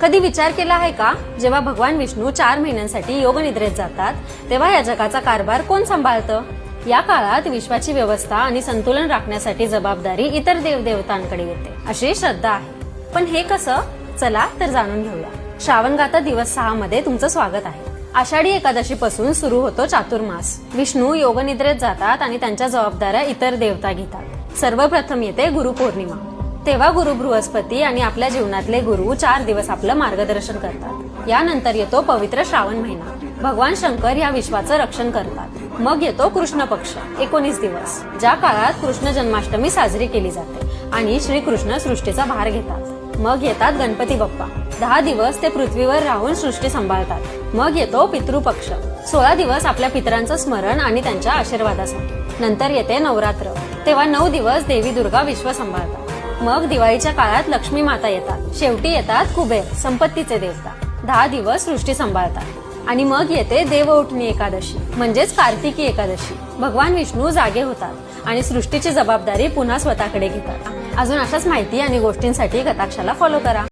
कधी विचार केला आहे का, जेव्हा भगवान विष्णू 4 महिन्यांसाठी योग निद्रेत जातात तेव्हा या जगाचा कारभार कोण सांभाळतं? या काळात विश्वाची व्यवस्था आणि संतुलन राखण्यासाठी जबाबदारी इतर देवदेवतांकडे येते अशी श्रद्धा आहे. पण हे कसं? चला तर जाणून घेऊया. श्रावणगाथा दिवस 6 मध्ये तुमचं स्वागत आहे. आषाढी एकादशी पासून सुरू होतो चातुर्मास. विष्णू योगनिद्रेत जातात आणि त्यांच्या जबाबदाऱ्या इतर देवता घेतात. सर्वप्रथम येते गुरुपौर्णिमा. तेव्हा गुरु बृहस्पती आणि आपल्या जीवनातले गुरु 4 दिवस आपलं मार्गदर्शन करतात. यानंतर येतो पवित्र श्रावण महिना. भगवान शंकर या विश्वाचं रक्षण करतात. मग येतो कृष्ण पक्ष 19 दिवस, ज्या काळात कृष्ण जन्माष्टमी साजरी केली जाते आणि श्रीकृष्ण सृष्टीचा भार घेतात. मग येतात गणपती बाप्पा. 10 दिवस ते पृथ्वीवर राहून सृष्टी सांभाळतात. मग येतो पितृपक्ष. 16 दिवस आपल्या पितरांचं स्मरण आणि त्यांच्या आशीर्वादासाठी. नंतर येते नवरात्र. तेव्हा 9 दिवस देवी दुर्गा विश्व सांभाळतात. मग दिवाळीच्या काळात लक्ष्मी माता येतात. शेवटी येतात कुबेर, संपत्तीचे देवता. 10 दिवस सृष्टी सांभाळतात. आणि मग येते देवउठणी एकादशी म्हणजेच कार्तिकी एकादशी. भगवान विष्णू जागे होतात आणि सृष्टीची जबाबदारी पुन्हा स्वतःकडे घेतात. अजून अशाच माहिती आणि गोष्टींसाठी कथाक्षाला फॉलो करा.